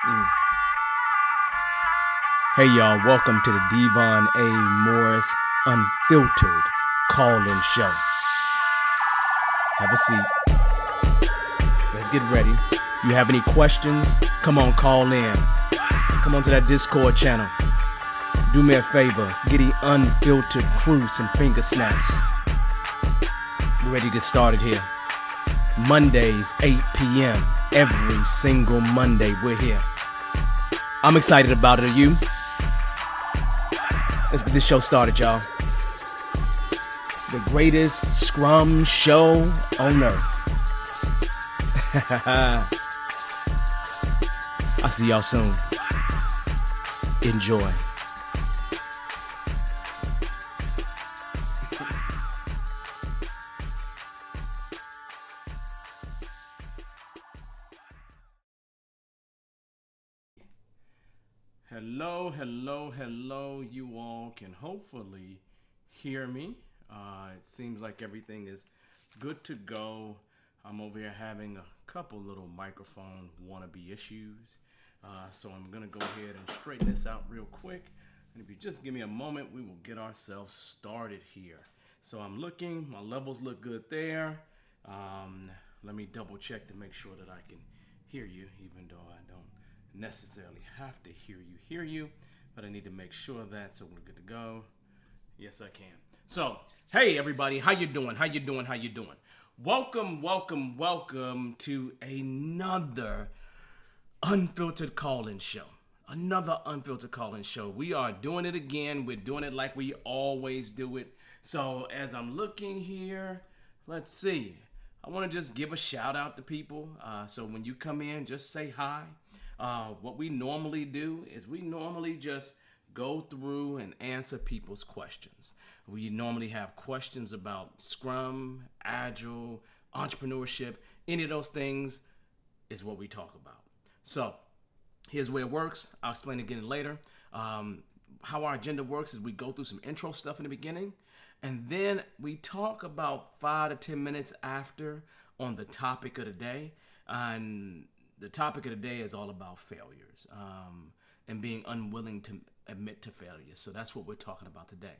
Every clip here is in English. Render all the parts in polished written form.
Mm. Hey y'all, welcome to the Devon A. Morris Unfiltered call-in show. Have a seat. Let's get ready. You have any questions? Come on, call in. Come on to that Discord channel. Do me a favor, get the unfiltered crew some finger snaps. We're ready to get started here. Mondays, 8 p.m. Every single Monday, we're here. I'm excited about it. Are you? Let's get this show started, y'all. The greatest scrum show on earth. I'll see y'all soon. Enjoy. Hello. You all can hopefully hear me. It seems like everything is good to go. I'm over here having a couple little microphone wannabe issues. So I'm going to go ahead and straighten this out real quick. And if you just give me a moment, we will get ourselves started here. So I'm looking, my levels look good there. Let me double check to make sure that I can hear you, even though I don't necessarily have to hear you, but I need to make sure of that, so we're good to go. Yes, I can. So, hey everybody, how you doing? Welcome to another unfiltered call-in show. We are doing it again. We're doing it like we always do it. So, as I'm looking here, let's see. I want to just give a shout out to people. So when you come in, just say hi. What we normally do is we normally just go through and answer people's questions. We normally have questions about Scrum, Agile, entrepreneurship. Any of those things is what we talk about. So here's the way it works. I'll explain it again later. How our agenda works is we go through some intro stuff in the beginning, and then we talk about 5 to 10 minutes after on the topic of the day. And the topic of the day is all about failures and being unwilling to admit to failures. So that's what we're talking about today.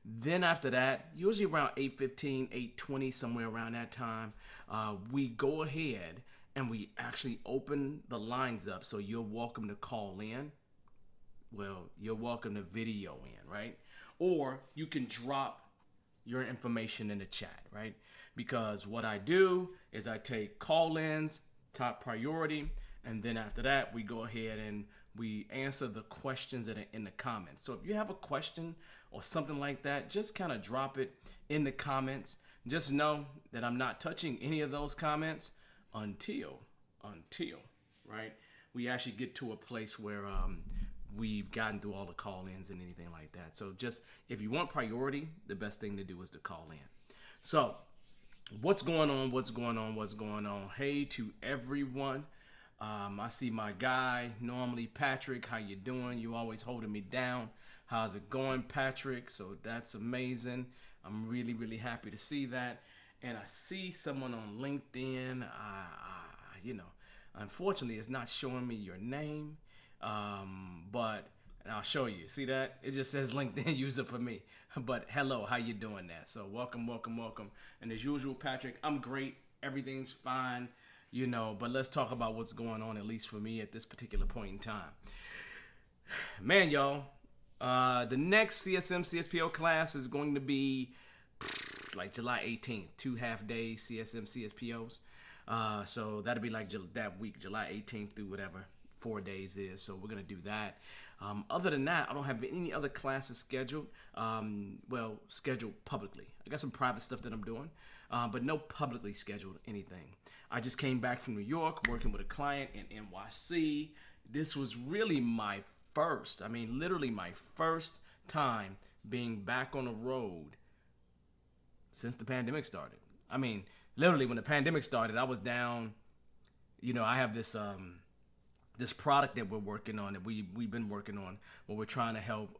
Then after that, usually around 8:15, 8:20, somewhere around that time, we go ahead and we actually open the lines up. So you're welcome to call in. Well, you're welcome to video in, right? Or you can drop your information in the chat, right? Because what I do is I take call-ins, top priority, and then after that we go ahead and we answer the questions that are in the comments. So if you have a question or something like that, just kind of drop it in the comments. Just know that I'm not touching any of those comments until right, we actually get to a place where we've gotten through all the call-ins and anything like that. So just if you want priority, the best thing to do is to call in. So what's going on? Hey to everyone. I see my guy, normally Patrick. How you doing? You always holding me down. How's it going, Patrick? So that's amazing. I'm really happy to see that. And I see someone on LinkedIn. Unfortunately, it's not showing me your name. But I'll show you. See that? It just says LinkedIn user for me. But hello, how you doing that? So welcome. And as usual, Patrick, I'm great. Everything's fine, but let's talk about what's going on, at least for me at this particular point in time. Man, y'all, the next CSM CSPO class is going to be like July 18th, 2 half-day CSM CSPOs. So that'll be like that week, July 18th through whatever 4 days is. So we're going to do that. Other than that, I don't have any other classes scheduled. Scheduled publicly. I got some private stuff that I'm doing, but no publicly scheduled anything. I just came back from New York working with a client in NYC. This was really literally my first time being back on the road since the pandemic started. Literally when the pandemic started, I was down. I have this this product that we're working on, that we've been working on, where we're trying to help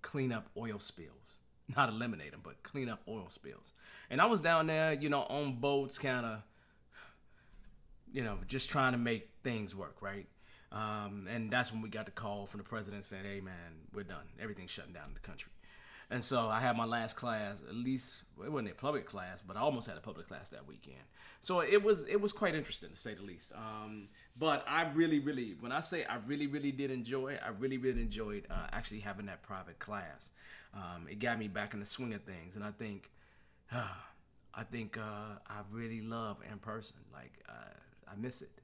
clean up oil spills. Not eliminate them, but clean up oil spills. And I was down there, on boats, kind of just trying to make things work, right? And that's when we got the call from the president saying, "Hey, man, we're done. Everything's shutting down in the country." And so I had my last class, at least it wasn't a public class, but I almost had a public class that weekend. So it was quite interesting to say the least. But I really, when I say I really did enjoy, I really enjoyed actually having that private class. It got me back in the swing of things, and I think I really love in person. Like I miss it,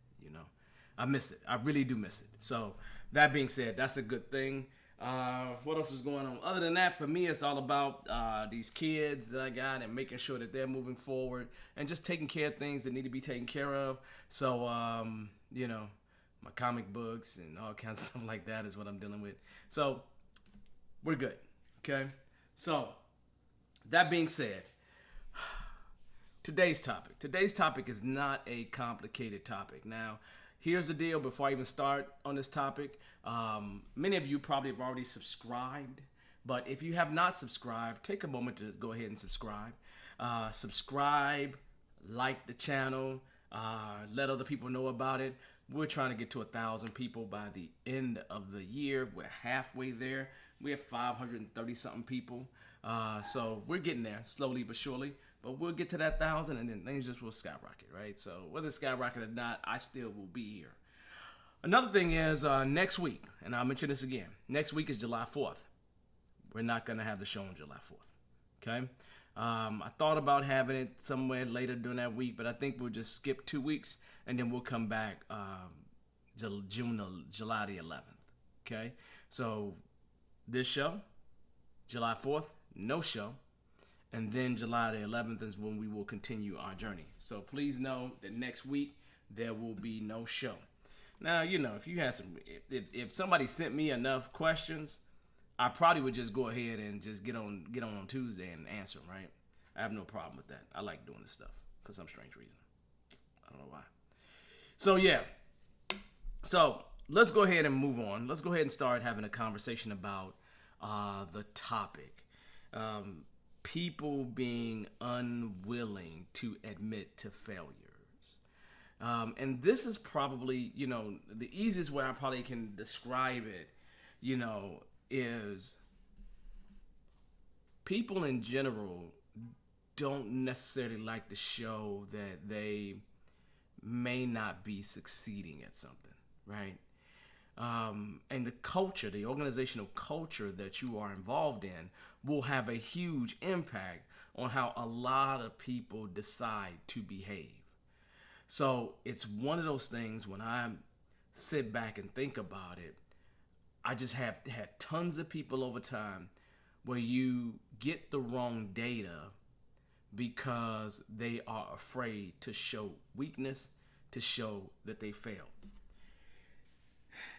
I miss it. I really do miss it. So that being said, that's a good thing. What else is going on? Other than that, for me, it's all about these kids that I got and making sure that they're moving forward and just taking care of things that need to be taken care of. So, my comic books and all kinds of stuff like that is what I'm dealing with. So, we're good. Okay? So, that being said, today's topic is not a complicated topic. Now, here's the deal before I even start on this topic. Many of you probably have already subscribed, but if you have not subscribed, take a moment to go ahead and subscribe. Subscribe, like the channel, let other people know about it. We're trying to get to 1,000 people by the end of the year. We're halfway there. We have 530 something people. So we're getting there slowly but surely. But we'll get to that 1,000 and then things just will skyrocket, right? So whether it's skyrocket or not, I still will be here. Another thing is next week, and I'll mention this again. Next week is July 4th. We're not going to have the show on July 4th, okay? I thought about having it somewhere later during that week, but I think we'll just skip 2 weeks, and then we'll come back July the 11th, okay? So this show, July 4th, no show. And then July the 11th is when we will continue our journey. So please know that next week there will be no show. Now, if you had if somebody sent me enough questions, I probably would just go ahead and just get on Tuesday and answer them, right? I have no problem with that. I like doing this stuff for some strange reason. I don't know why. So yeah. So let's go ahead and move on. Let's go ahead and start having a conversation about the topic. People being unwilling to admit to failures. And this is probably, the easiest way I probably can describe it, is people in general don't necessarily like to show that they may not be succeeding at something, right? And the organizational culture that you are involved in will have a huge impact on how a lot of people decide to behave. So it's one of those things when I sit back and think about it, I just have had tons of people over time where you get the wrong data because they are afraid to show weakness, to show that they failed.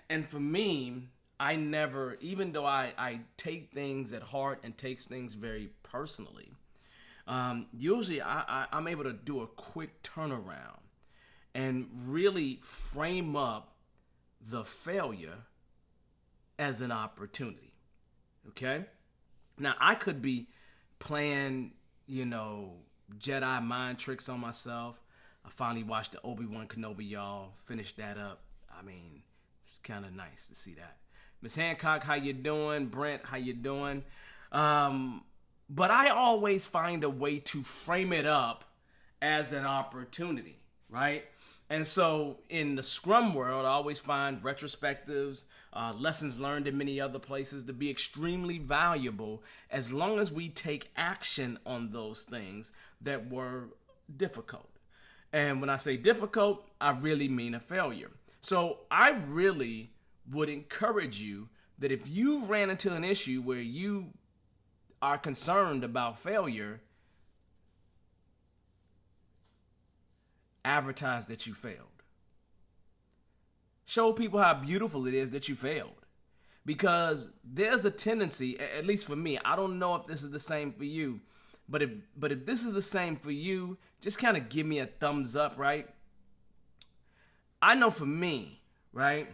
And for me, I never, even though I take things at heart and takes things very personally, usually I'm able to do a quick turnaround and really frame up the failure as an opportunity, okay? Now, I could be playing, Jedi mind tricks on myself. I finally watched the Obi-Wan Kenobi, y'all. Finished that up. I mean, it's kind of nice to see that. Miss Hancock, how you doing? Brent, how you doing? But I always find a way to frame it up as an opportunity, right? And so in the Scrum world, I always find retrospectives, lessons learned in many other places to be extremely valuable as long as we take action on those things that were difficult. And when I say difficult, I really mean a failure. So I really would encourage you that if you ran into an issue where you are concerned about failure, advertise that you failed. Show people how beautiful it is that you failed. Because there's a tendency, at least for me, I don't know if this is the same for you, but if this is the same for you, just kind of give me a thumbs up, right? I know for me, right?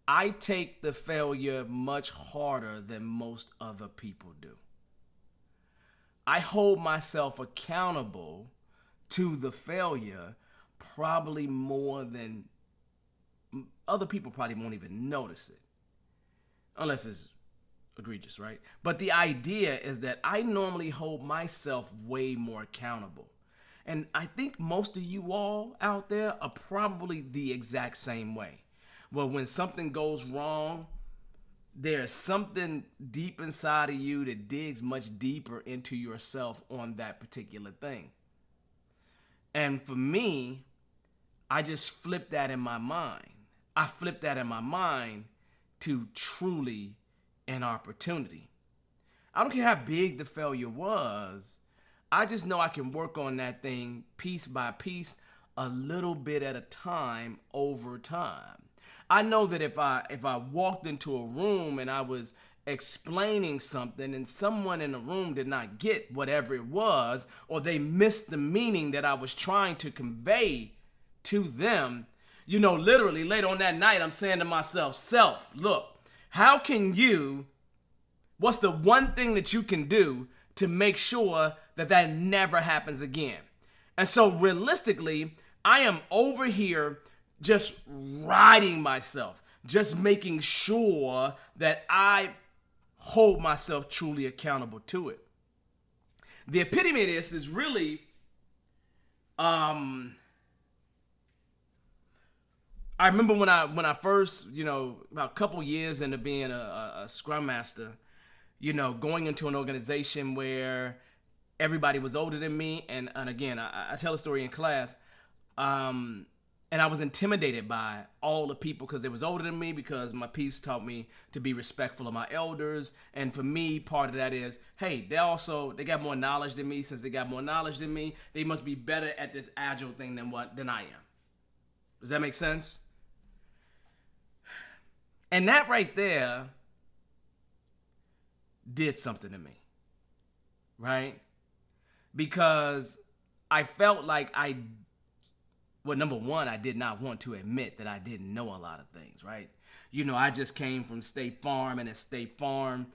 I take the failure much harder than most other people do. I hold myself accountable to the failure probably more than other people probably won't even notice it. Unless it's egregious, right? But the idea is that I normally hold myself way more accountable. And I think most of you all out there are probably the exact same way. Well, when something goes wrong, there's something deep inside of you that digs much deeper into yourself on that particular thing. And for me, I just flipped that in my mind. I flipped that in my mind to truly an opportunity. I don't care how big the failure was. I just know I can work on that thing piece by piece, a little bit at a time, over time. I know that if I walked into a room and I was explaining something and someone in the room did not get whatever it was, or they missed the meaning that I was trying to convey to them, literally later on that night, I'm saying to myself, self, look, what's the one thing that you can do to make sure that that never happens again? And so realistically, I am over here just riding myself, just making sure that I hold myself truly accountable to it. The epitome of this is really, I remember when I first, about a couple years into being a Scrum Master, going into an organization where everybody was older than me. And again, I tell a story in class. And I was intimidated by all the people because they was older than me, because my peeps taught me to be respectful of my elders. And for me, part of that is, hey, they got more knowledge than me. Since they got more knowledge than me, they must be better at this agile thing than I am. Does that make sense? And that right there did something to me, right? Because I felt like number one, I did not want to admit that I didn't know a lot of things, right? I just came from State Farm, and at State Farm,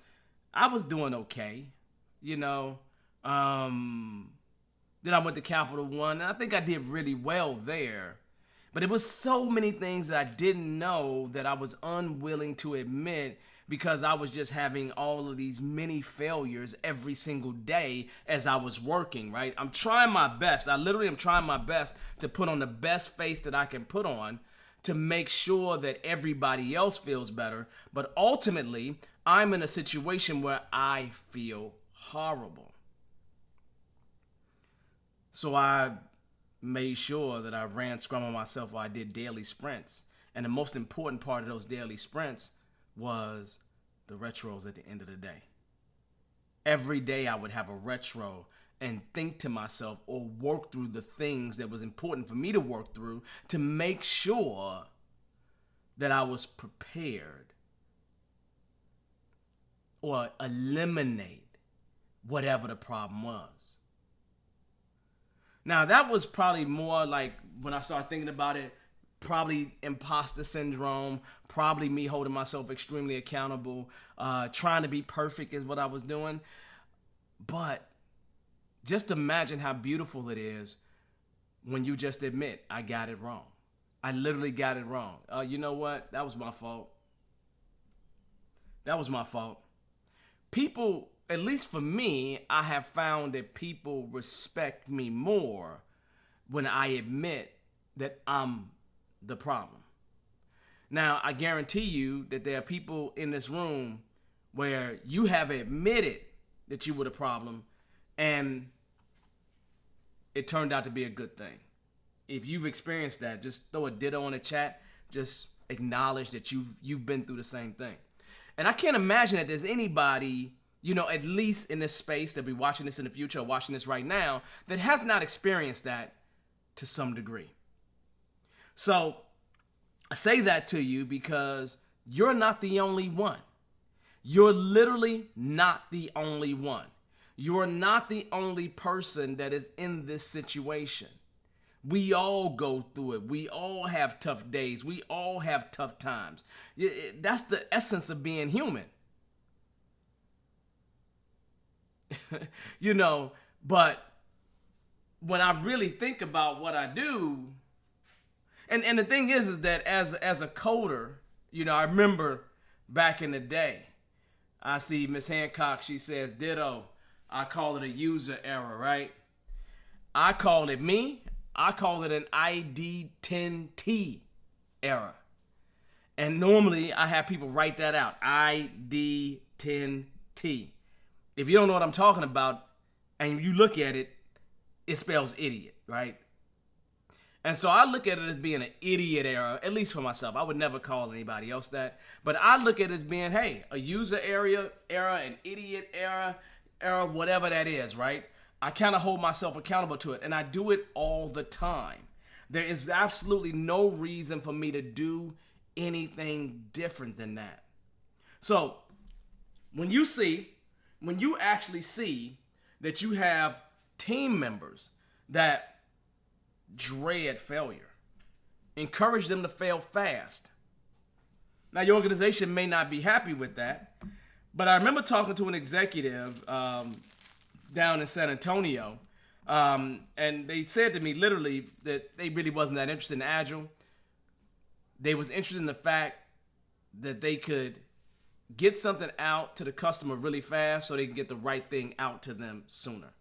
I was doing okay, Then I went to Capital One, and I think I did really well there. But it was so many things that I didn't know that I was unwilling to admit, because I was just having all of these mini failures every single day as I was working, right? I'm trying my best. I literally am trying my best to put on the best face that I can put on to make sure that everybody else feels better. But ultimately, I'm in a situation where I feel horrible. So I made sure that I ran Scrum on myself, while I did daily sprints. And the most important part of those daily sprints was the retros at the end of the day. Every day I would have a retro and think to myself, or work through the things that was important for me to work through, to make sure that I was prepared, or eliminate whatever the problem was. Now, that was probably more like, when I started thinking about it, probably imposter syndrome, probably me holding myself extremely accountable, trying to be perfect is what I was doing. But just imagine how beautiful it is when you just admit, I got it wrong. I literally got it wrong. You know what? That was my fault. That was my fault. People, at least for me, I have found that people respect me more when I admit that I'm the problem. Now, I guarantee you that there are people in this room where you have admitted that you were the problem, and it turned out to be a good thing. If you've experienced that, just throw a ditto in the chat. Just acknowledge that you've been through the same thing. And I can't imagine that there's anybody, at least in this space, that be watching this in the future or watching this right now, that has not experienced that to some degree. So I say that to you because you're not the only one. You're literally not the only one. You're not the only person that is in this situation. We all go through it. We all have tough days. We all have tough times. That's the essence of being human. But when I really think about what I do, And the thing is that as a coder, I remember back in the day, I see Miss Hancock, she says, ditto. I call it a user error, right? I call it an ID10T error. And normally I have people write that out, ID10T. If you don't know what I'm talking about and you look at it, it spells idiot, right? And so I look at it as being an idiot error, at least for myself. I would never call anybody else that. But I look at it as being, hey, a user error, an idiot error, whatever that is, right? I kind of hold myself accountable to it, and I do it all the time. There is absolutely no reason for me to do anything different than that. So when you actually see that you have team members that dread failure, encourage them to fail fast. Now, your organization may not be happy with that, but I remember talking to an executive down in San Antonio, and they said to me literally that they really wasn't that interested in Agile. They was interested in the fact that they could get something out to the customer really fast so they can get the right thing out to them sooner.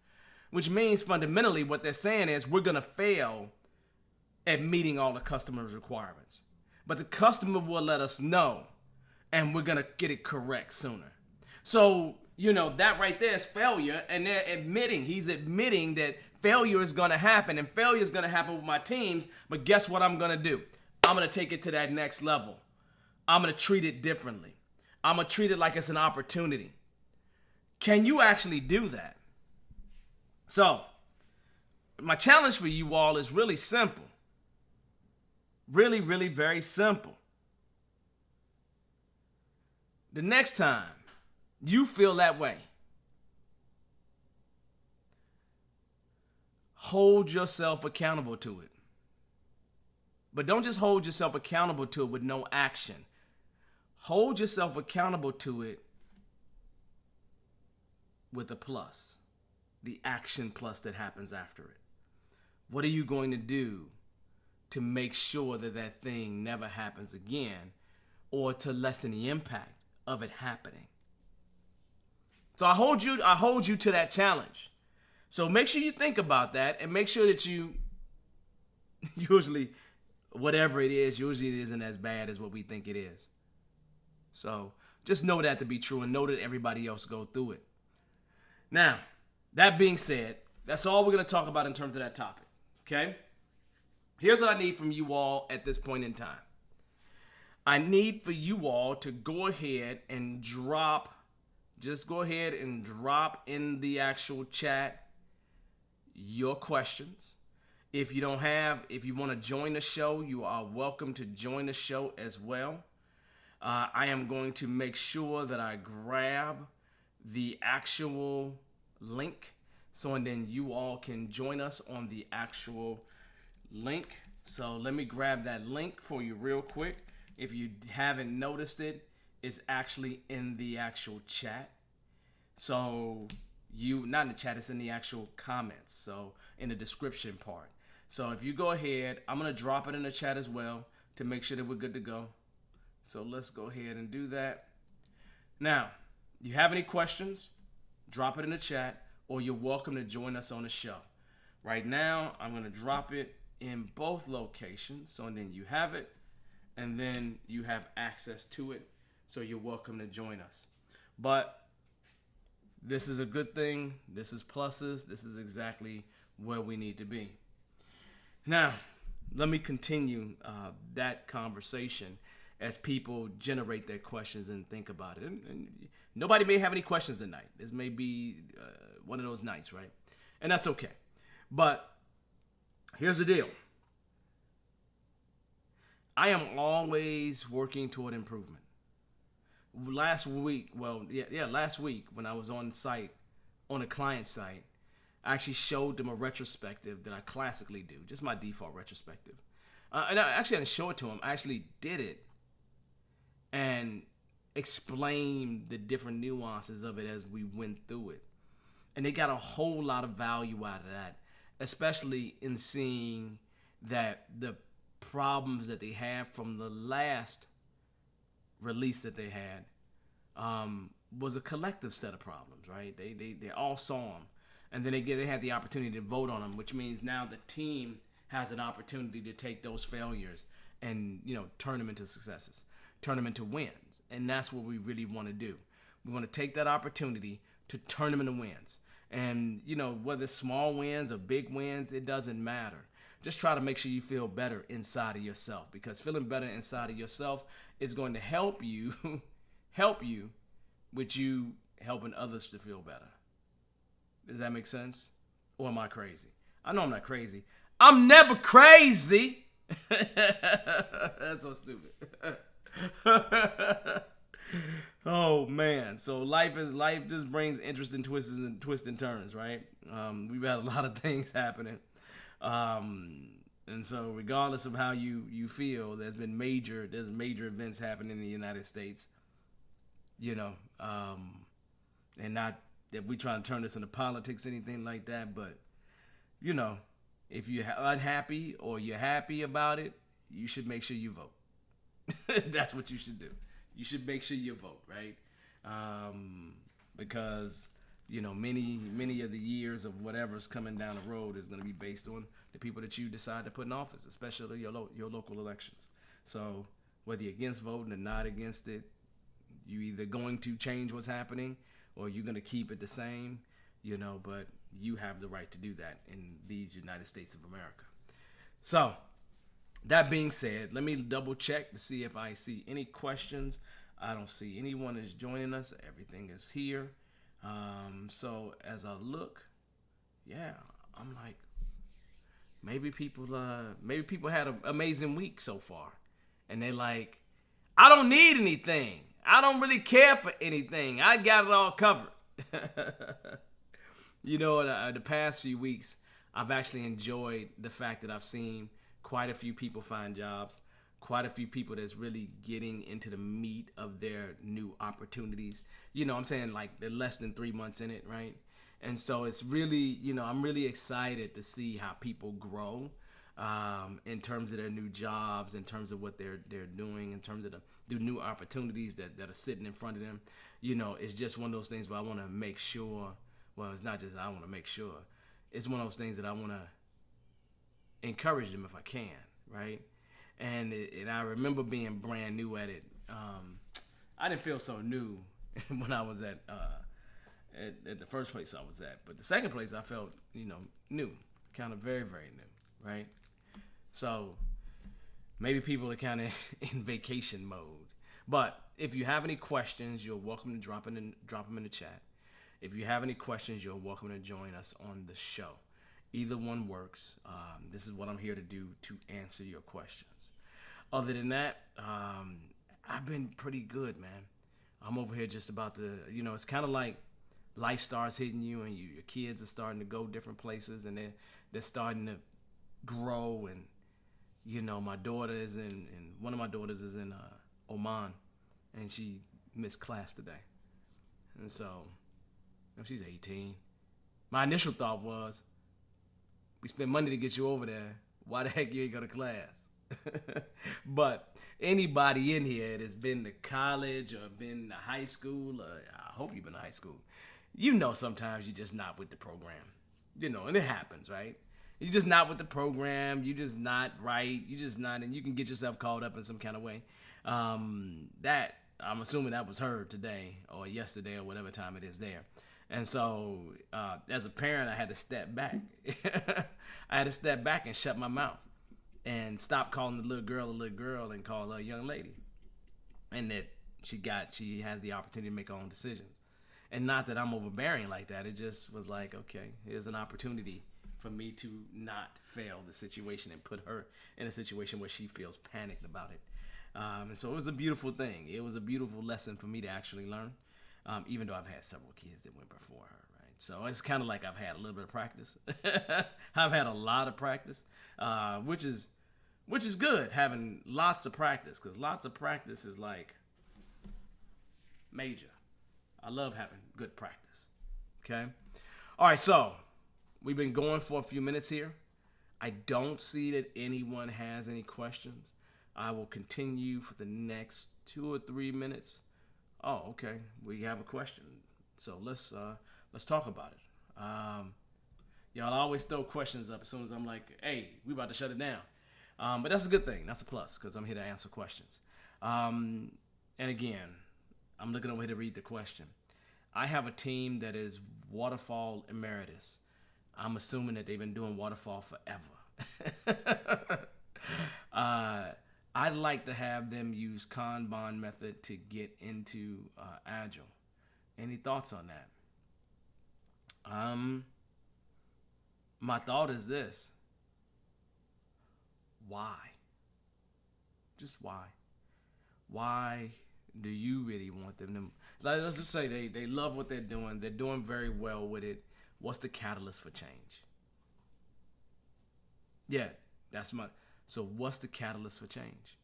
Which means fundamentally what they're saying is we're going to fail at meeting all the customer's requirements. But the customer will let us know, and we're going to get it correct sooner. So, that right there is failure, and he's admitting that failure is going to happen, and failure is going to happen with my teams, but guess what I'm going to do? I'm going to take it to that next level. I'm going to treat it differently. I'm going to treat it like it's an opportunity. Can you actually do that? So, my challenge for you all is really simple. Really, really very simple. The next time you feel that way, hold yourself accountable to it. But don't just hold yourself accountable to it with no action. Hold yourself accountable to it with a plus. The action plus that happens after it. What are you going to do to make sure that that thing never happens again, or to lessen the impact of it happening? So I hold you to that challenge. So make sure you think about that, and make sure that you usually it isn't as bad as what we think it is. So just know that to be true, and know that everybody else go through it. Now, that being said, that's all we're going to talk about in terms of that topic, okay? Here's what I need from you all at this point in time. I need for you all to go ahead and drop in the actual chat your questions. If you want to join the show, you are welcome to join the show as well. I am going to make sure that I grab the actual link, and then you all can join us on the actual link. So let me grab that link for you real quick. If you haven't noticed it, it's actually in the actual chat. So not in the chat, it's in the actual comments. So in the description part. So if you go ahead, I'm going to drop it in the chat as well to make sure that we're good to go. So let's go ahead and do that. Now, you have any questions, drop it in the chat, or you're welcome to join us on the show. Right now, I'm going to drop it in both locations, so then you have it, and then you have access to it, so you're welcome to join us. But this is a good thing. This is pluses. This is exactly where we need to be. Now, let me continue that conversation as people generate their questions and think about it. And nobody may have any questions tonight. This may be one of those nights, right? And that's okay. But here's the deal. I am always working toward improvement. Last week when I was on site, on a client site, I actually showed them a retrospective that I classically do, just my default retrospective. And I didn't show it to them. I actually did it and explained the different nuances of it as we went through it. And they got a whole lot of value out of that, especially in seeing that the problems that they had from the last release that they had was a collective set of problems, right? They all saw them, and then they had the opportunity to vote on them, which means now the team has an opportunity to take those failures and turn them into successes, turn them into wins, and that's what we really want to do. We want to take that opportunity to turn them into wins, and whether it's small wins or big wins, it doesn't matter. Just try to make sure you feel better inside of yourself, because feeling better inside of yourself is going to help you with you helping others to feel better. Does that make sense? Or am I crazy? I know I'm not crazy. I'm never crazy. That's so stupid. Oh man. So life just brings interesting twists and turns, right? We've had a lot of things happening. And so regardless of how you feel, there's major events happening in the United States, and not that we try to turn this into politics, anything like that, but if you're unhappy or you're happy about it, you should make sure you vote. That's what you should do. You should make sure you vote, right? Because many of the years of whatever's coming down the road is going to be based on the people that you decide to put in office, especially your local elections. So whether you're against voting or not against it, you either going to change what's happening or you're going to keep it the same, but you have the right to do that in these United States of America. So that being said, let me double check to see if I see any questions. I don't see anyone is joining us. Everything is here. So as I look, I'm like, maybe people had an amazing week so far, and they're like, I don't need anything. I don't really care for anything. I got it all covered. The past few weeks, I've actually enjoyed the fact that I've seen quite a few people find jobs, quite a few people that's really getting into the meat of their new opportunities. I'm saying, like, they're less than 3 months in it, right? And so it's really, I'm really excited to see how people grow in terms of their new jobs, in terms of what they're doing, in terms of the new opportunities that are sitting in front of them. It's just one of those things where I want to make sure, well, it's not just I want to make sure. It's one of those things that I want to encourage them if I can, right? And I remember being brand new at it. I didn't feel so new when I was at the first place I was at. But the second place I felt, new, kind of very, very new, right? So maybe people are kind of in vacation mode. But if you have any questions, you're welcome to drop them in the chat. If you have any questions, you're welcome to join us on the show. Either one works. This is what I'm here to do, to answer your questions. Other than that, I've been pretty good, man. I'm over here just about to, it's kind of like life starts hitting you, and your kids are starting to go different places, and they're starting to grow. And my daughter is one of my daughters is in Oman, and she missed class today, and so she's 18. My initial thought was, we spent money to get you over there. Why the heck you ain't go to class? But anybody in here that's been to college or been to high school, or I hope you've been to high school, sometimes you're just not with the program. And it happens, right? You're just not with the program. You're just not right. You're just not, and you can get yourself caught up in some kind of way. That, I'm assuming that was her today or yesterday or whatever time it is there. And so, as a parent, I had to step back. I had to step back and shut my mouth and stop calling the little girl a little girl and call her a young lady. And that she has the opportunity to make her own decisions. And not that I'm overbearing like that. It just was like, okay, here's an opportunity for me to not fail the situation and put her in a situation where she feels panicked about it. And so it was a beautiful thing. It was a beautiful lesson for me to actually learn. Even though I've had several kids that went before her, right? So it's kind of like I've had a little bit of practice. I've had a lot of practice, which is good, having lots of practice, because lots of practice is like major. I love having good practice, okay? All right, so we've been going for a few minutes here. I don't see that anyone has any questions. I will continue for the next 2 or 3 minutes. Oh, okay. We have a question. So let's talk about it. Y'all always throw questions up as soon as I'm like, hey, we about to shut it down. But that's a good thing. That's a plus because I'm here to answer questions. And again, I'm looking over here to read the question. I have a team that is Waterfall Emeritus. I'm assuming that they've been doing Waterfall forever. I'd like to have them use Kanban method to get into Agile. Any thoughts on that? My thought is this. Why? Just why? Why do you really want them to? Like, let's just say they love what they're doing. They're doing very well with it. What's the catalyst for change? Yeah, that's my. So what's the catalyst for change?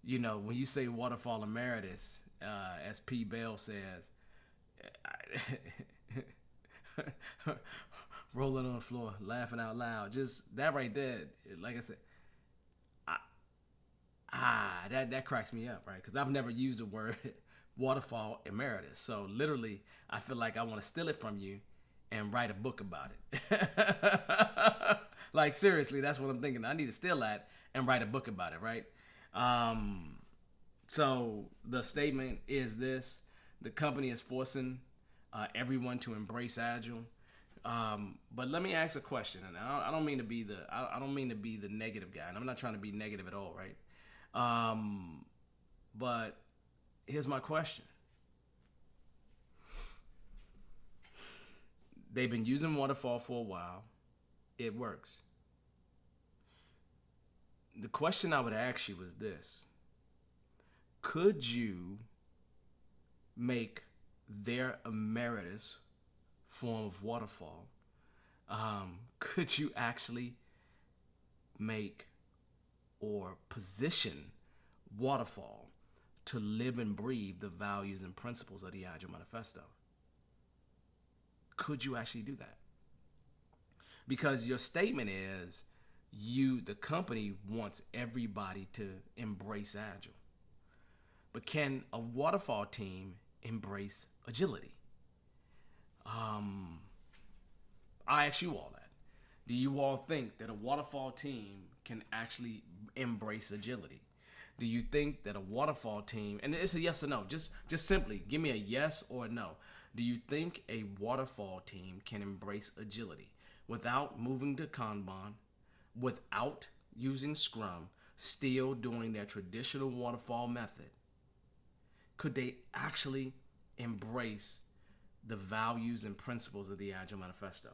You know, when you say Waterfall Emeritus, as P. Bell says, rolling on the floor, laughing out loud. Just that right there, like I said, that cracks me up, right? Because I've never used the word Waterfall Emeritus. So literally, I feel like I want to steal it from you and write a book about it. Like seriously, that's what I'm thinking. I need to steal that and write a book about it, right? So the statement is this: the company is forcing everyone to embrace Agile. But let me ask a question, and I don't mean to be the negative guy, and I'm not trying to be negative at all, right? But here's my question. They've been using Waterfall for a while. It works. The question I would ask you is this. Could you make their emeritus form of Waterfall, could you actually make or position Waterfall to live and breathe the values and principles of the Agile Manifesto? Could you actually do that? Because your statement is the company wants everybody to embrace Agile. But can a Waterfall team embrace agility? I ask you all that. Do you all think that a Waterfall team can actually embrace agility? Do you think that a Waterfall team, and it's a yes or no, just simply give me a yes or a no. Do you think a Waterfall team can embrace agility without moving to Kanban, without using Scrum, still doing their traditional Waterfall method? Could they actually embrace the values and principles of the Agile Manifesto?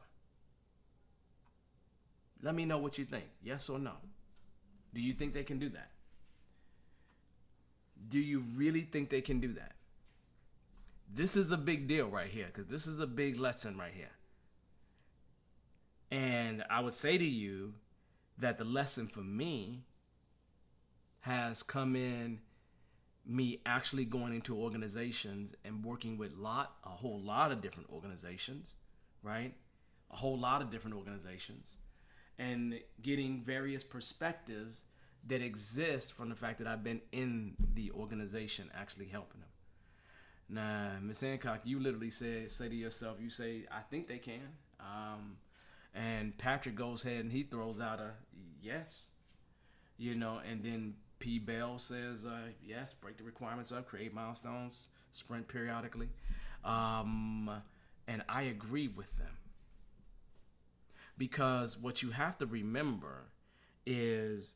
Let me know what you think. Yes or no? Do you think they can do that? Do you really think they can do that? This is a big deal right here, because this is a big lesson right here. And I would say to you that the lesson for me has come in me actually going into organizations and working with a whole lot of different organizations, right? A whole lot of different organizations, and getting various perspectives that exist from the fact that I've been in the organization actually helping them. Now, Ms. Hancock, you literally say to yourself, you say, I think they can. And Patrick goes ahead and he throws out a yes, and then P. Bell says, yes, break the requirements up, create milestones, sprint periodically. And I agree with them. Because what you have to remember is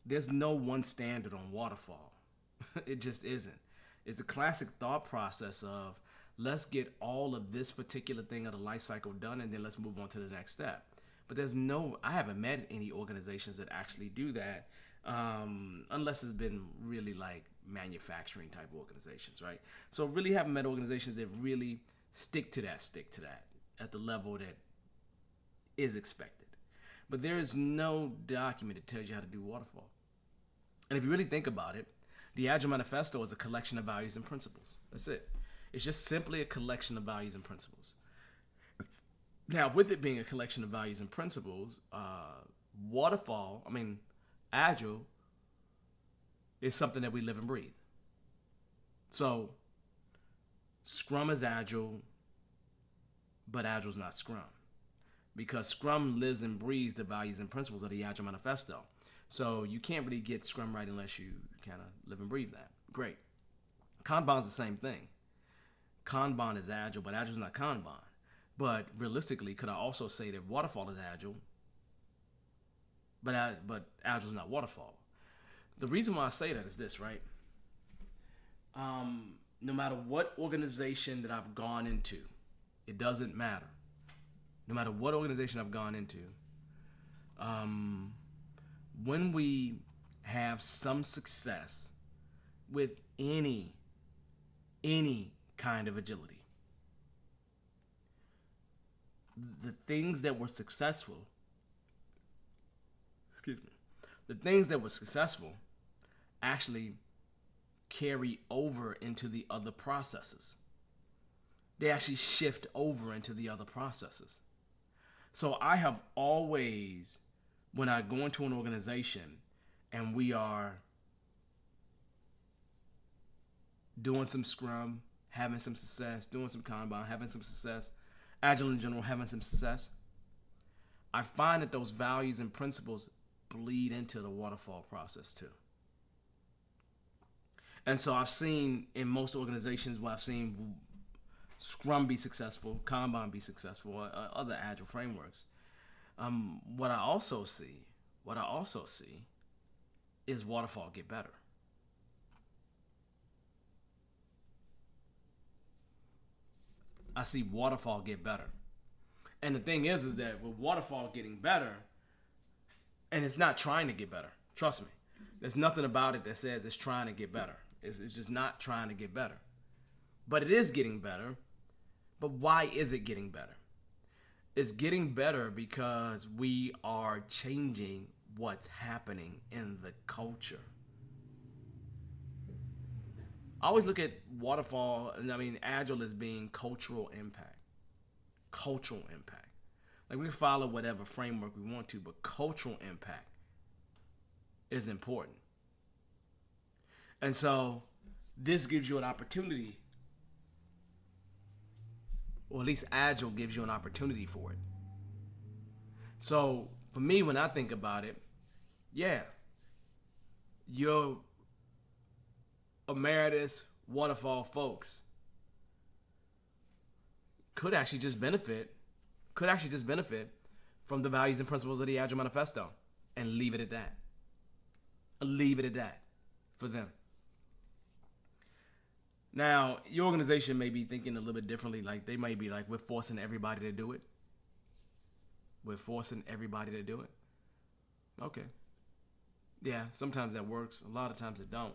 there's no one standard on Waterfall. It just isn't. It's a classic thought process of let's get all of this particular thing of the life cycle done and then let's move on to the next step. But I haven't met any organizations that actually do that unless it's been really like manufacturing type organizations, right? So really haven't met organizations that really stick to that at the level that is expected. But there is no document that tells you how to do Waterfall. And if you really think about it, the Agile Manifesto is a collection of values and principles. That's it. It's just simply a collection of values and principles. Now, with it being a collection of values and principles, Agile is something that we live and breathe. So, Scrum is Agile, but Agile's not Scrum. Because Scrum lives and breathes the values and principles of the Agile Manifesto. So you can't really get Scrum right unless you kind of live and breathe that. Great. Kanban's the same thing. Kanban is Agile, but Agile's not Kanban. But realistically, could I also say that Waterfall is Agile, but Agile's not Waterfall? The reason why I say that is this, right? No matter what organization that I've gone into, it doesn't matter. No matter what organization I've gone into, when we have some success with any kind of agility, the things that were successful, actually carry over into the other processes. They actually shift over into the other processes. So I have always, when I go into an organization and we are doing some Scrum, having some success, doing some Kanban, having some success, Agile in general, having some success, I find that those values and principles bleed into the waterfall process too. And so I've seen in most organizations where I've seen Scrum be successful, Kanban be successful, other Agile frameworks. What I also see is waterfall get better. I see waterfall get better. And the thing is that with waterfall getting better, and it's not trying to get better, trust me. There's nothing about it that says it's trying to get better. It's just not trying to get better. But it is getting better. But why is it getting better? It's getting better because we are changing what's happening in the culture. I always look at Agile as being cultural impact. Cultural impact. Like we can follow whatever framework we want to, but cultural impact is important. And so this gives you an opportunity, or at least Agile gives you an opportunity for it. So for me, when I think about it, yeah, your emeritus waterfall folks could actually just benefit from the values and principles of the Agile Manifesto and leave it at that. Leave it at that for them. Now, your organization may be thinking a little bit differently. Like they might be like, we're forcing everybody to do it. We're forcing everybody to do it. Okay. Yeah, sometimes that works. A lot of times it don't.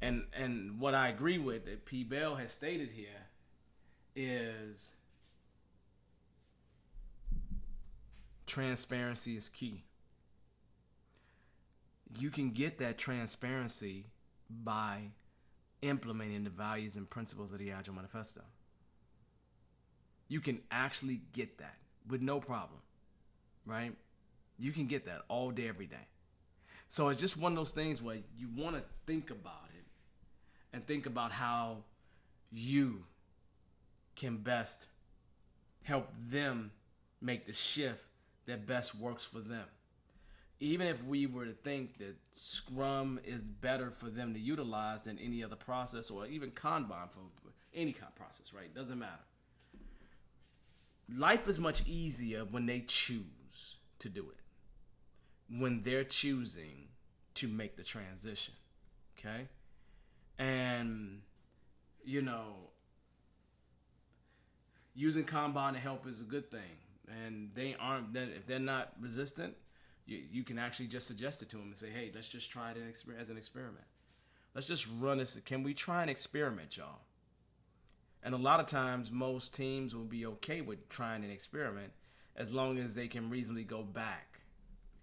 And what I agree with that P. Bell has stated here is transparency is key. You can get that transparency by implementing the values and principles of the Agile Manifesto. You can actually get that with no problem, right? You can get that all day, every day. So it's just one of those things where you want to think about it and think about how you can best help them make the shift that best works for them. Even if we were to think that Scrum is better for them to utilize than any other process, or even Kanban for any kind of process, right? Doesn't matter. Life is much easier when they choose to do it. When they're choosing to make the transition, okay? And, using Kanban to help is a good thing. And if they're not resistant, you can actually just suggest it to them and say, hey, let's just try it as an experiment. Let's just run this. Can we try an experiment, y'all? And a lot of times, most teams will be okay with trying an experiment as long as they can reasonably go back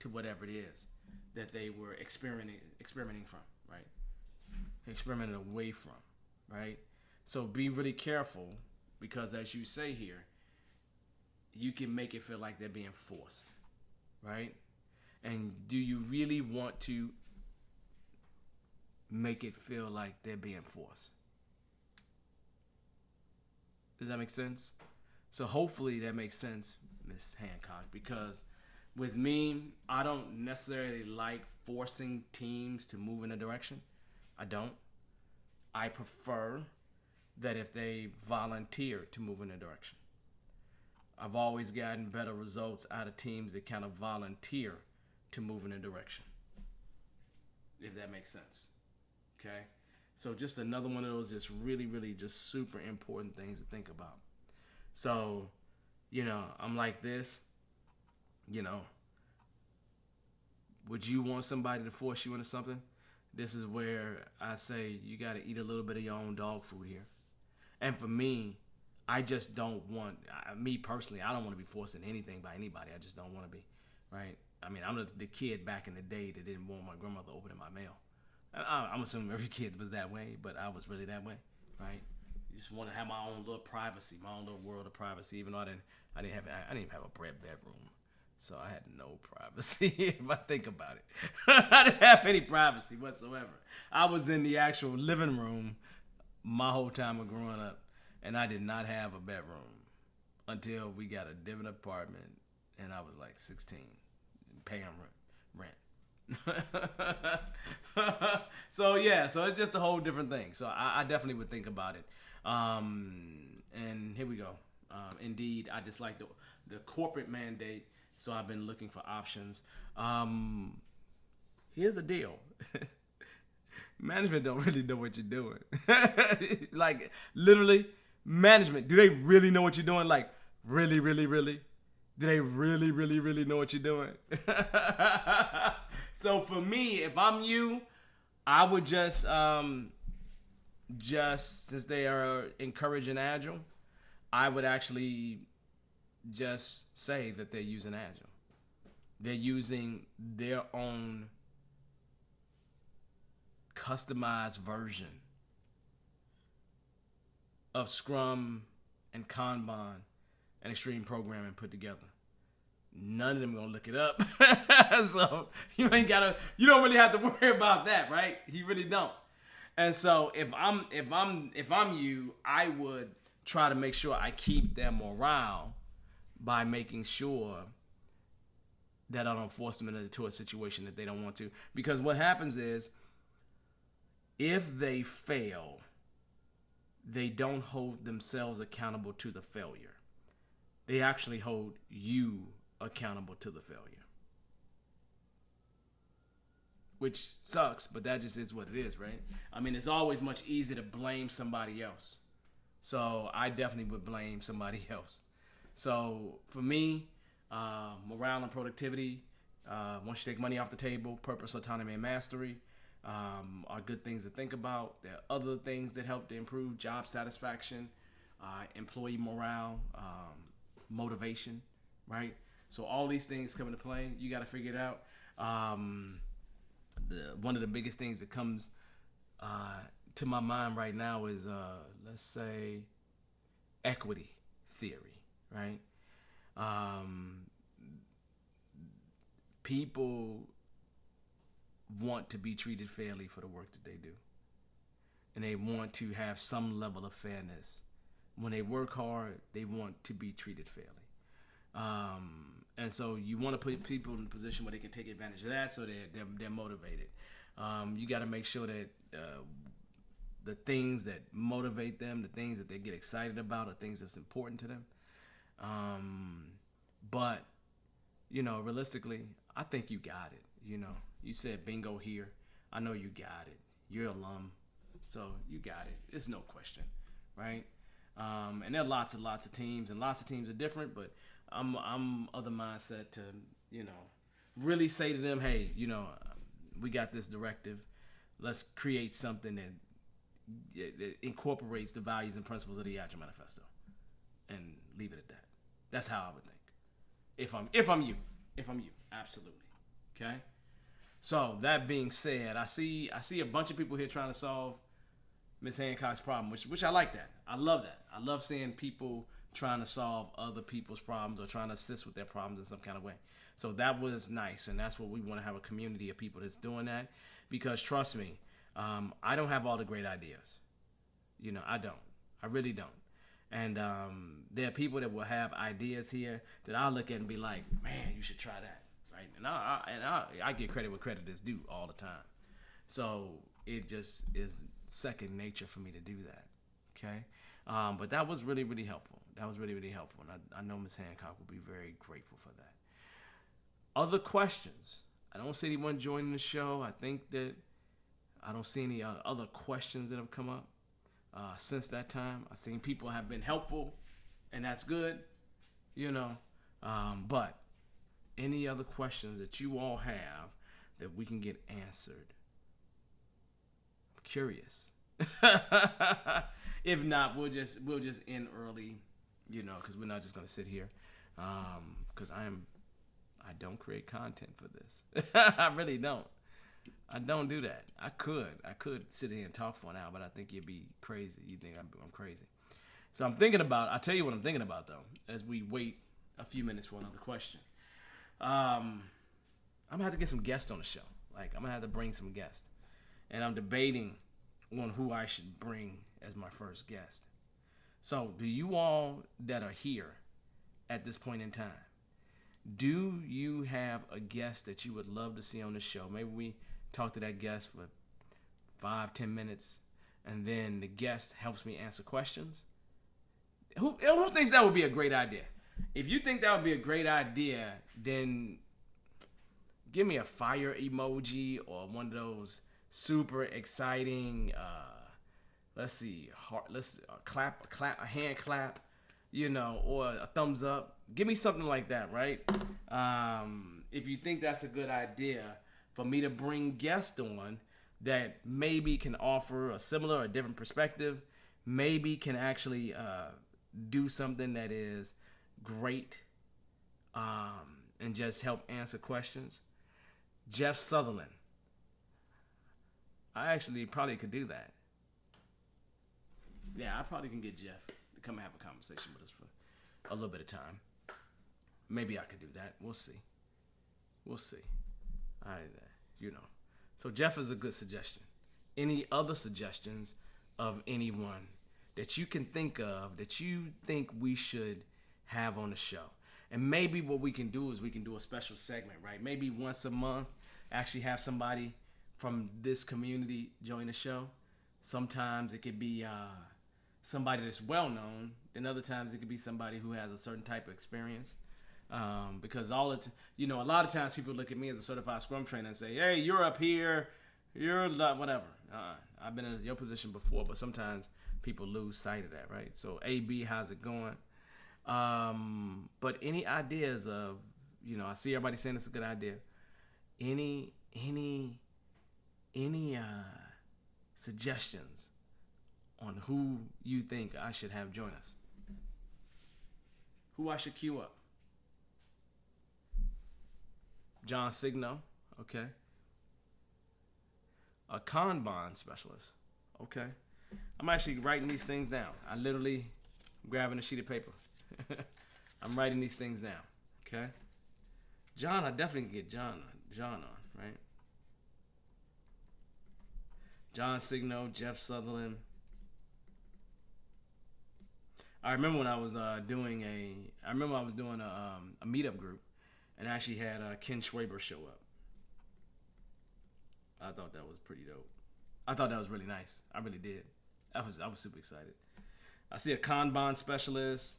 to whatever it is that they were experimenting from, right? Experimenting away from, right? So be really careful because, as you say here, you can make it feel like they're being forced, right? And do you really want to make it feel like they're being forced? Does that make sense? So hopefully that makes sense, Miss Hancock, because with me, I don't necessarily like forcing teams to move in a direction. I don't. I prefer that if they volunteer to move in a direction. I've always gotten better results out of teams that kind of volunteer to move in a direction, if that makes sense. Okay? So just another one of those just really, really just super important things to think about. So, I'm like this, would you want somebody to force you into something? This is where I say you got to eat a little bit of your own dog food here. And for me, I just don't want, me personally, I don't want to be forcing anything by anybody. I just don't want to be, right? I mean, I'm the kid back in the day that didn't want my grandmother opening my mail. I'm assuming every kid was that way, but I was really that way, right? You just want to have my own little privacy, my own little world of privacy. Even though I didn't even have a bedroom, so I had no privacy. If I think about it, I didn't have any privacy whatsoever. I was in the actual living room my whole time of growing up, and I did not have a bedroom until we got a different apartment, and I was like 16, paying rent. So it's just a whole different thing. So I definitely would think about it. And here we go. Indeed, I dislike the corporate mandate, so I've been looking for options. Here's the deal. Management don't really know what you're doing. Like, literally, management, do they really know what you're doing? Like, really, really, really? Do they really, really, really know what you're doing? So for me, if I'm you, I would just since they are encouraging Agile, I would actually just say that they're using Agile. They're using their own customized version of Scrum and Kanban and Extreme Programming put together. None of them gonna look it up. So you don't really have to worry about that, right? You really don't. And so if I'm you, I would try to make sure I keep their morale by making sure that I don't force them into a situation that they don't want to. Because what happens is, if they fail, they don't hold themselves accountable to the failure. They actually hold you accountable to the failure. Which sucks, but that just is what it is, right? I mean, it's always much easier to blame somebody else. So I definitely would blame somebody else. So for me, morale and productivity, once you take money off the table, purpose, autonomy, and mastery are good things to think about. There are other things that help to improve job satisfaction, employee morale, motivation, right? So all these things come into play. You got to figure it out. One of the biggest things that comes to my mind right now is, let's say, equity theory, right? People want to be treated fairly for the work that they do. And they want to have some level of fairness. When they work hard, they want to be treated fairly. And so you want to put people in a position where they can take advantage of that, so they're motivated. You got to make sure that the things that motivate them, the things that they get excited about, are things that's important to them. But realistically, I think you got it. You said bingo here. I know you got it. You're alum, so you got it. It's no question, right? And there are lots and lots of teams, and lots of teams are different, but I'm of the mindset to, really say to them, hey, we got this directive. Let's create something that incorporates the values and principles of the Agile Manifesto, and leave it at that. That's how I would think. If I'm you, absolutely. Okay. So that being said, I see a bunch of people here trying to solve Ms. Hancock's problem, which I like that. I love that. I love seeing people trying to solve other people's problems or trying to assist with their problems in some kind of way. So that was nice, and that's what we want to have, a community of people that's doing that. Because trust me, I don't have all the great ideas. I don't. I really don't. And there are people that will have ideas here that I'll look at and be like, man, you should try that, right? And I get credit where credit is due all the time. So it just is second nature for me to do that, okay? But that was really, really helpful. That was really, really helpful. And I know Ms. Hancock will be very grateful for that. Other questions? I don't see anyone joining the show. I don't see any other questions that have come up since that time. I've seen people have been helpful, and that's good, But any other questions that you all have that we can get answered? I'm curious. If not, we'll just end early, because we're not just gonna sit here. Because I don't create content for this. I really don't. I don't do that. I could sit here and talk for an hour, but I think you'd be crazy. You think I'm crazy. So I'll tell you what I'm thinking about, though, as we wait a few minutes for another question. I'm gonna have to get some guests on the show. Like, I'm gonna have to bring some guests. And I'm debating on who I should bring as my first guest. So do you all that are here at this point in time, do you have a guest that you would love to see on the show? Maybe we talk to that guest for 5-10 minutes, and then the guest helps me answer questions. Who thinks that would be a great idea? If you think that would be a great idea, then give me a fire emoji or one of those super exciting, a hand clap, or a thumbs up. Give me something like that, right? If you think that's a good idea for me to bring guests on that maybe can offer a similar or different perspective, maybe can actually do something that is great, and just help answer questions. Jeff Sutherland. I actually probably could do that. Yeah, I probably can get Jeff to come and have a conversation with us for a little bit of time. Maybe I could do that. We'll see. So Jeff is a good suggestion. Any other suggestions of anyone that you can think of that you think we should have on the show? And maybe what we can do is we can do a special segment, right? Maybe once a month, actually have somebody from this community join the show. Sometimes it could be somebody that's well known, and other times it could be somebody who has a certain type of experience. Because a lot of times people look at me as a certified Scrum trainer and say, "Hey, you're up here, you're whatever." I've been in your position before, but sometimes people lose sight of that, right? So, AB, how's it going? But any ideas of, I see everybody saying it's a good idea. Any suggestions on who you think I should have join us? Who I should queue up? John Signo, okay. A Kanban specialist, okay. I'm actually writing these things down. I literally grabbing a sheet of paper. I'm writing these things down, okay. John, I definitely can get John on, right? John Signo, Jeff Sutherland. I remember when I was doing a meetup group, and I actually had Ken Schwaber show up. I thought that was pretty dope. I thought that was really nice. I really did. I was super excited. I see a Kanban specialist,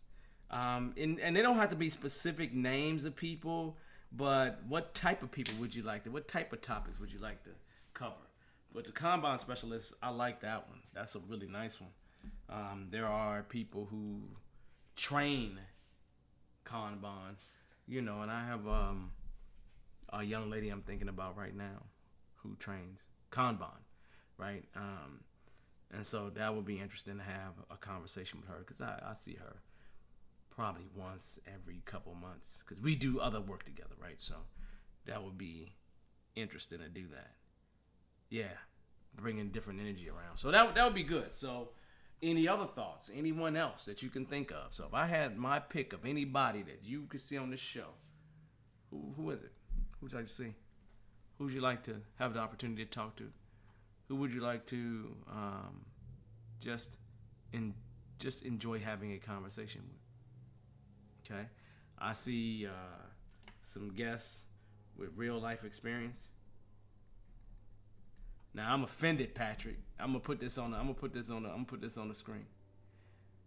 and they don't have to be specific names of people, but what type of people would you like to? What type of topics would you like to cover? But the Kanban specialist, I like that one. That's a really nice one. There are people who train Kanban, and I have a young lady I'm thinking about right now who trains Kanban, right? And so that would be interesting to have a conversation with her, because I see her probably once every couple months, because we do other work together, right? So that would be interesting to do that. Yeah, bringing different energy around. So that would be good. So Any other thoughts? Anyone else that you can think of? So if I had my pick of anybody that you could see on this show, who is it? Who would you like to see? Who would you like to have the opportunity to talk to? Who would you like to just enjoy having a conversation with? Okay, I see some guests with real life experience. Now I'm offended, Patrick. I'm gonna put this on the screen.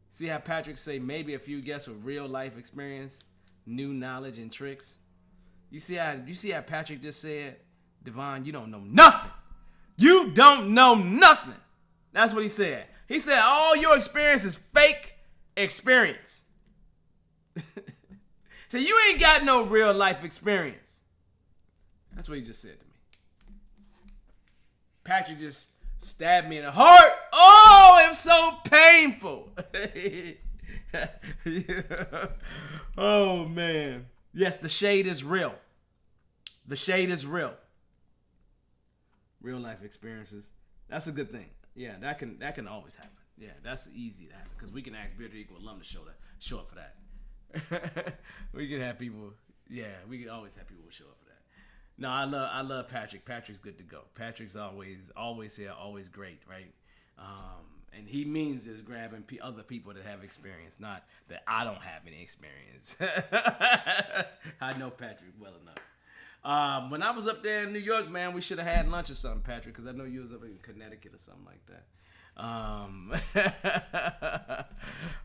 See how Patrick say maybe a few guests with real life experience, new knowledge and tricks. You see how Patrick just said, Devon, you don't know nothing. You don't know nothing. That's what he said. He said all your experience is fake experience. So you ain't got no real life experience. That's what he just said to me. Patrick just stabbed me in the heart. Oh, it's so painful. Oh, man. Yes, the shade is real. The shade is real. Real life experiences. That's a good thing. Yeah, that can always happen. Yeah, that's easy to happen because we can ask Bearded Eagle alum to show up for that. We can have people. Yeah, we can always have people show up for that. No, I love Patrick. Patrick's good to go. Patrick's always here, always great, right? And he means just grabbing other people that have experience, not that I don't have any experience. I know Patrick well enough. When I was up there in New York, man, we should have had lunch or something, Patrick, because I know you was up in Connecticut or something like that.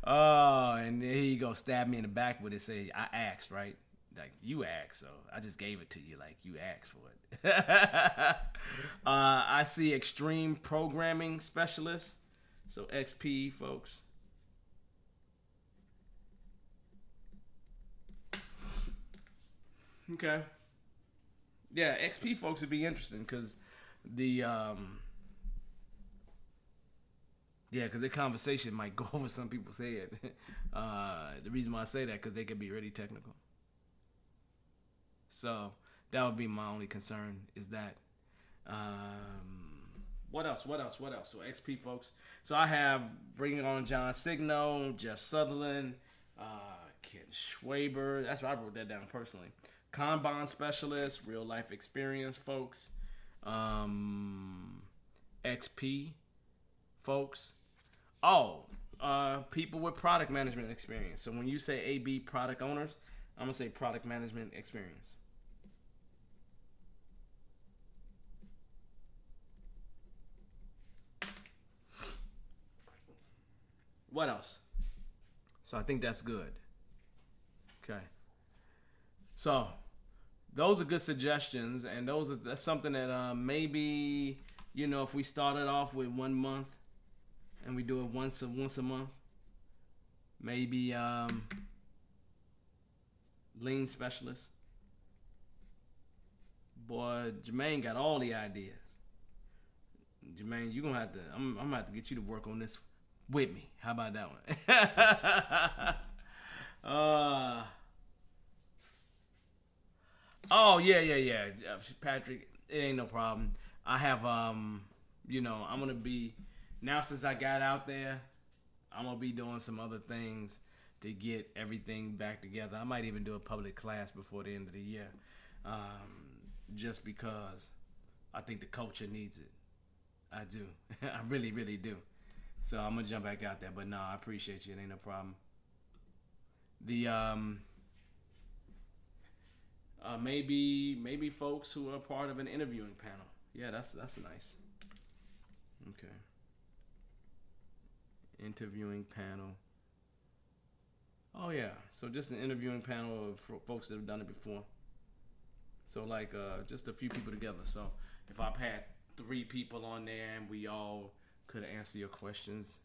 Oh, and there you go, stab me in the back with it, say, I asked, right? Like, you asked, so I just gave it to you like you asked for it. I see extreme programming specialist, so XP, folks. Okay. Yeah, XP folks would be interesting because the because their conversation might go over some people's head. The reason why I say that because they could be really technical. So that would be my only concern is that. What else? So XP folks. So I have bringing on John Signo, Jeff Sutherland, Ken Schwaber. That's why I wrote that down personally. Kanban specialist, real life experience folks. XP folks. Oh, people with product management experience. So when you say AB product owners, I'm gonna say product management experience. What else? So I think that's good. Okay. So those are good suggestions, and that's something that maybe if we started off with 1 month and we do it once a month, maybe lean specialist. Boy, Jermaine got all the ideas. Jermaine, you're gonna have to. I'm gonna have to get you to work on this with me. How about that one? Oh yeah. Patrick, it ain't no problem. I have I'm gonna be now since I got out there. I'm gonna be doing some other things to get everything back together. I might even do a public class before the end of the year, just because I think the culture needs it. I do. I really, really do. So I'm gonna jump back out there, but no, I appreciate you. It ain't no problem. The maybe folks who are part of an interviewing panel. Yeah, that's nice. Okay. Interviewing panel. Oh yeah, so just an interviewing panel of folks that have done it before. So like just a few people together. So if I've had 3 people on there and we all could answer your questions,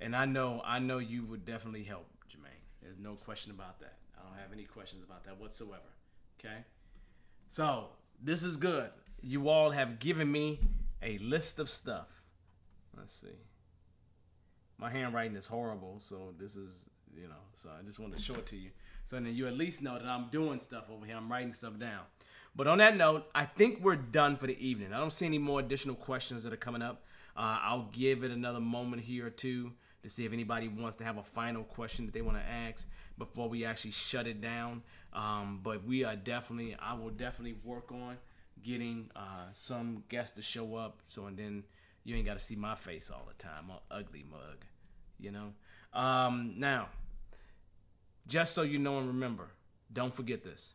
and I know you would definitely help, Jermaine. There's no question about that. I don't have any questions about that whatsoever. Okay? So, this is good. You all have given me a list of stuff. Let's see. My handwriting is horrible, so this is, so I just wanted to show it to you. So then you at least know that I'm doing stuff over here. I'm writing stuff down. But on that note, I think we're done for the evening. I don't see any more additional questions that are coming up. I'll give it another moment here or two to see if anybody wants to have a final question that they want to ask before we actually shut it down. But I will definitely work on getting some guests to show up. So, and then you ain't got to see my face all the time, ugly mug, you know. Now, just so you know and remember, don't forget this.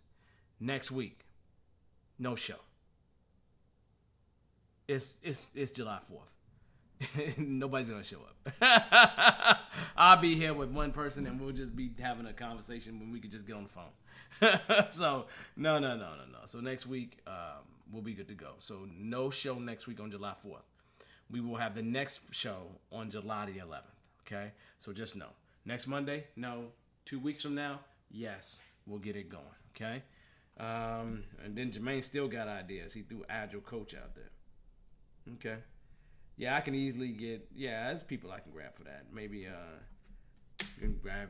Next week, no show. It's July 4th. Nobody's gonna show up. I'll be here with one person and we'll just be having a conversation when we could just get on the phone. So no. So next week we'll be good to go. So no show next week on July 4th. We will have the next show on July the 11th. Okay. So just know. Next Monday, no. 2 weeks from now, yes, we'll get it going. Okay. And then Jermaine still got ideas. He threw Agile Coach out there. Okay. Yeah, I can easily get. Yeah, there's people I can grab for that. Maybe you can grab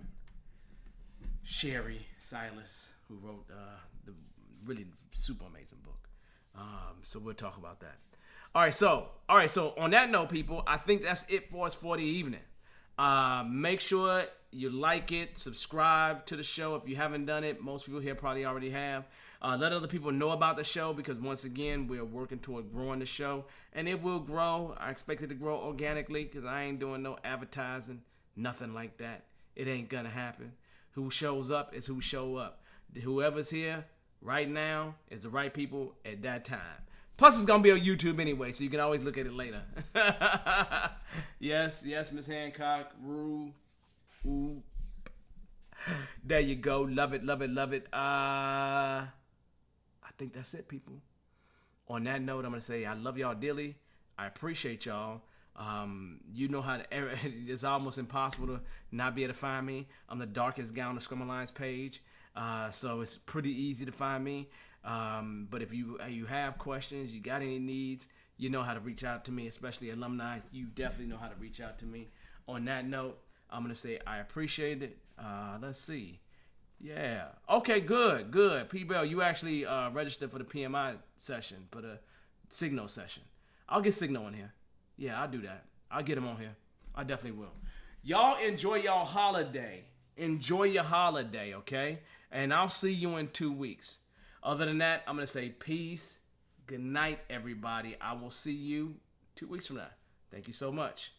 Sherry Silas, who wrote the really super amazing book. So we'll talk about that. All right. So on that note, people, I think that's it for us for the evening. Make sure you like it, subscribe to the show if you haven't done it. Most people here probably already have. Let other people know about the show because, once again, we're working toward growing the show. And it will grow. I expect it to grow organically because I ain't doing no advertising, nothing like that. It ain't going to happen. Who shows up is who show up. Whoever's here right now is the right people at that time. Plus, it's going to be on YouTube anyway, so you can always look at it later. Yes, Miss Hancock. Rue. Ooh. There you go. Love it. I think that's it, people. On that note, I'm going to say I love y'all dearly. I appreciate y'all. You know how it's almost impossible to not be able to find me. I'm the darkest guy on the Scrum Alliance page. So it's pretty easy to find me. But if you have questions, you got any needs, you know how to reach out to me, especially alumni. You definitely know how to reach out to me. On that note, I'm going to say I appreciate it. Let's see. Yeah. Okay, good. P-Bell, you actually registered for the PMI session, for the Signal session. I'll get Signal in here. Yeah, I'll do that. I'll get him on here. I definitely will. Y'all enjoy y'all holiday. Enjoy your holiday, okay? And I'll see you in 2 weeks. Other than that, I'm going to say peace. Good night, everybody. I will see you 2 weeks from now. Thank you so much.